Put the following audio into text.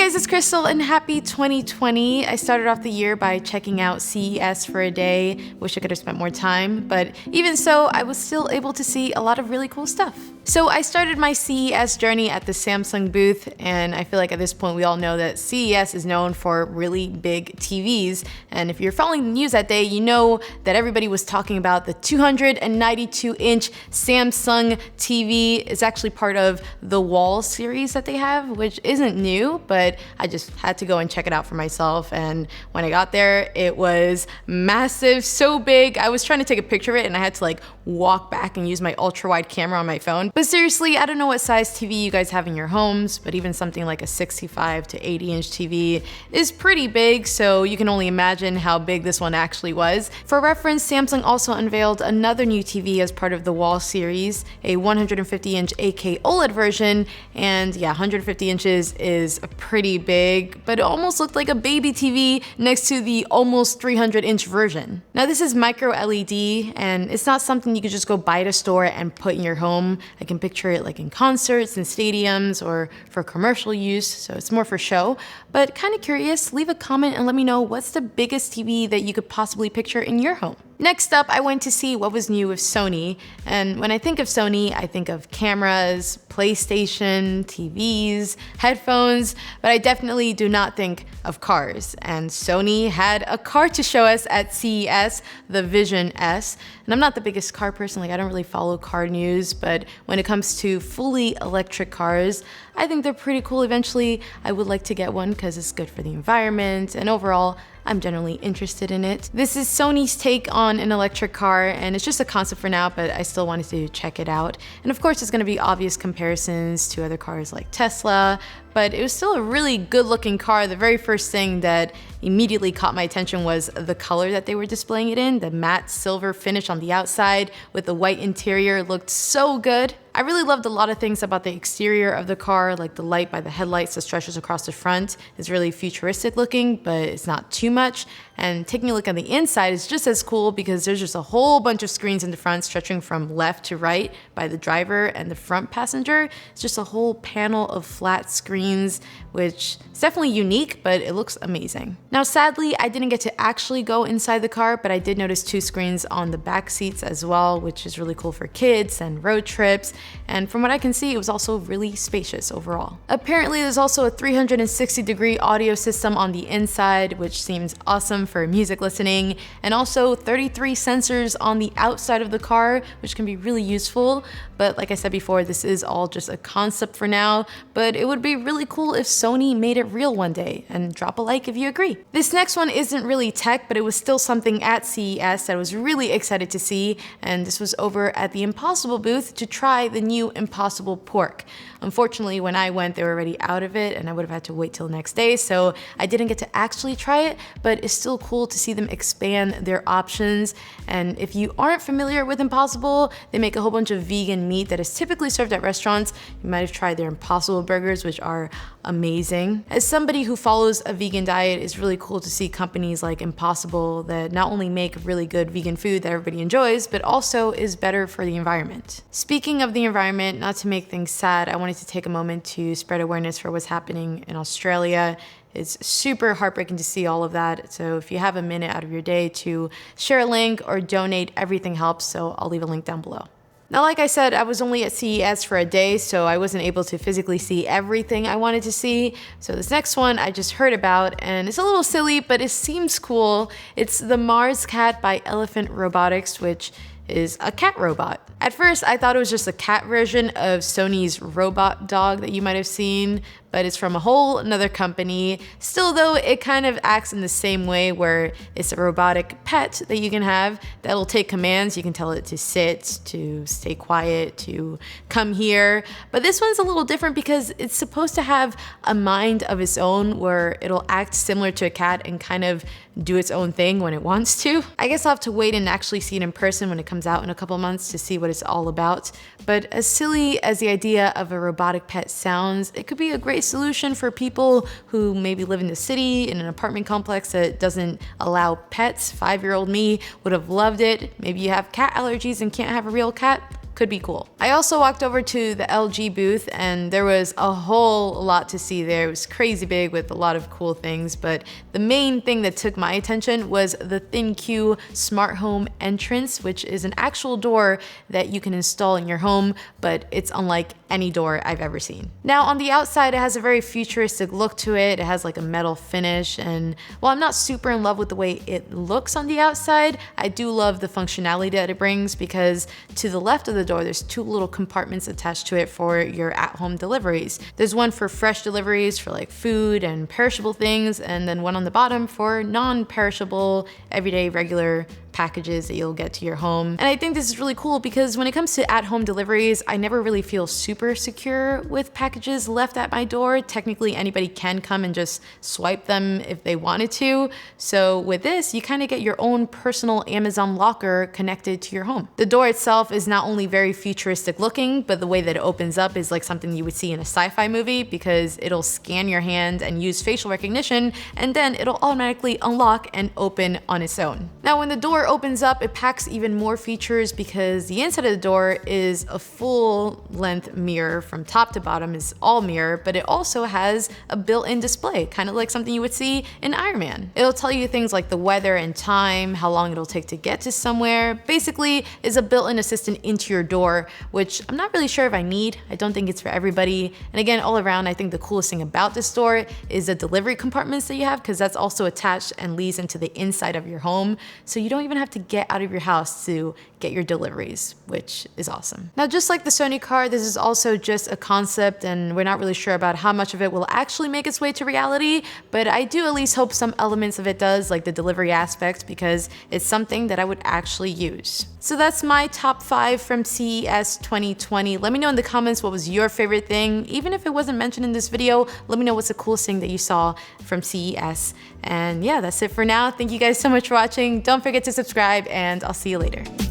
Hey guys, it's Krystal and happy 2020. I started off the year by checking out CES for a day. Wish I could have spent more time, but even so, I was still able to see a lot of really cool stuff. So I started my CES journey at the Samsung booth, and I feel like at this point we all know that CES is known for really big TVs. And if you're following the news that day, you know that everybody was talking about the 292-inch Samsung TV. It's actually part of the Wall series that they have, which isn't new, but I just had to go and check it out for myself. And when I got there, it was massive, so big. I was trying to take a picture of it and I had to like walk back and use my ultra wide camera on my phone. But seriously, I don't know what size TV you guys have in your homes, but even something like a 65 to 80-inch TV is pretty big, so you can only imagine how big this one actually was. For reference, Samsung also unveiled another new TV as part of the Wall series, a 150-inch 8K OLED version, and yeah, 150 inches is pretty big, but it almost looked like a baby TV next to the almost 300-inch version. Now this is micro LED, and it's not something you could just go buy at a store and put in your home. I can picture it like in concerts and stadiums or for commercial use, so it's more for show. But kind of curious, leave a comment and let me know what's the biggest TV that you could possibly picture in your home. Next up, I went to see what was new with Sony, and when I think of Sony, I think of cameras, PlayStation, TVs, headphones, but I definitely do not think of cars. And Sony had a car to show us at CES, the Vision S. And I'm not the biggest car person, like I don't really follow car news, but when it comes to fully electric cars, I think they're pretty cool. Eventually, I would like to get one because it's good for the environment, and overall, I'm generally interested in it. This is Sony's take on an electric car, and it's just a concept for now, but I still wanted to check it out. And of course, there's gonna be obvious comparisons to other cars like Tesla, but it was still a really good looking car. The very first thing that immediately caught my attention was the color that they were displaying it in. The matte silver finish on the outside with the white interior looked so good. I really loved a lot of things about the exterior of the car, like the light by the headlights that stretches across the front is really futuristic looking, but it's not too much. And taking a look on the inside is just as cool because there's just a whole bunch of screens in the front stretching from left to right by the driver and the front passenger. It's just a whole panel of flat screens, which is definitely unique, but it looks amazing. Now, sadly, I didn't get to actually go inside the car, but I did notice 2 screens on the back seats as well, which is really cool for kids and road trips. And from what I can see, it was also really spacious overall. Apparently, there's also a 360-degree audio system on the inside, which seems awesome for music listening, and also 33 sensors on the outside of the car, which can be really useful. But like I said before, this is all just a concept for now, but it would be really cool if Sony made it real one day, and drop a like if you agree. This next one isn't really tech, but it was still something at CES that I was really excited to see, and this was over at the Impossible booth to try the new Impossible pork. Unfortunately, when I went, they were already out of it, and I would have had to wait till the next day, so I didn't get to actually try it, but it's still cool to see them expand their options. And if you aren't familiar with Impossible, they make a whole bunch of vegan meat that is typically served at restaurants. You might have tried their Impossible burgers, which are amazing. As somebody who follows a vegan diet, it's really cool to see companies like Impossible that not only make really good vegan food that everybody enjoys, but also is better for the environment. Speaking of the environment, not to make things sad, I wanted to take a moment to spread awareness for what's happening in Australia. It's super heartbreaking to see all of that. So if you have a minute out of your day to share a link or donate, everything helps. So I'll leave a link down below. Now, like I said, I was only at CES for a day, so I wasn't able to physically see everything I wanted to see. So this next one I just heard about, and it's a little silly, but it seems cool. It's the Mars Cat by Elephant Robotics, which is a cat robot. At first, I thought it was just a cat version of Sony's robot dog that you might have seen, but it's from a whole another company. Still though, it kind of acts in the same way where it's a robotic pet that you can have that'll take commands. You can tell it to sit, to stay quiet, to come here. But this one's a little different because it's supposed to have a mind of its own where it'll act similar to a cat and kind of do its own thing when it wants to. I guess I'll have to wait and actually see it in person when it comes out in a couple months to see what it's all about. But as silly as the idea of a robotic pet sounds, it could be a great solution for people who maybe live in the city in an apartment complex that doesn't allow pets. 5-year-old me would have loved it. Maybe you have cat allergies and can't have a real cat. could be cool. I also walked over to the LG booth and there was a whole lot to see there. It was crazy big with a lot of cool things, but the main thing that took my attention was the ThinQ smart home entrance, which is an actual door that you can install in your home, but it's unlike any door I've ever seen. Now on the outside, it has a very futuristic look to it. It has like a metal finish, and while I'm not super in love with the way it looks on the outside, I do love the functionality that it brings, because to the left of the door, there's two little compartments attached to it for your at-home deliveries. There's one for fresh deliveries for like food and perishable things, and then one on the bottom for non-perishable, everyday, regular packages that you'll get to your home. And I think this is really cool because when it comes to at-home deliveries, I never really feel super secure with packages left at my door. Technically, anybody can come and just swipe them if they wanted to. So with this, you kind of get your own personal Amazon locker connected to your home. The door itself is not only very futuristic looking, but the way that it opens up is like something you would see in a sci-fi movie, because it'll scan your hand and use facial recognition, and then it'll automatically unlock and open on its own. Now, when the door opens up, it packs even more features, because the inside of the door is a full length mirror from top to bottom, is all mirror, but it also has a built-in display, kind of like something you would see in Iron Man. It'll tell you things like the weather and time, how long it'll take to get to somewhere. Basically, is a built-in assistant into your door, which I'm not really sure if I need. I don't think it's for everybody. And again, all around, I think the coolest thing about this door is the delivery compartments that you have, because that's also attached and leads into the inside of your home. So you don't even have to get out of your house to get your deliveries, which is awesome. Now, just like the Sony car, this is also just a concept, and we're not really sure about how much of it will actually make its way to reality, but I do at least hope some elements of it does, like the delivery aspect, because it's something that I would actually use. So that's my top 5 from CES 2020. Let me know in the comments what was your favorite thing. Even if it wasn't mentioned in this video, let me know what's the coolest thing that you saw from CES. And yeah, that's it for now. Thank you guys so much for watching. Don't forget to subscribe, and I'll see you later.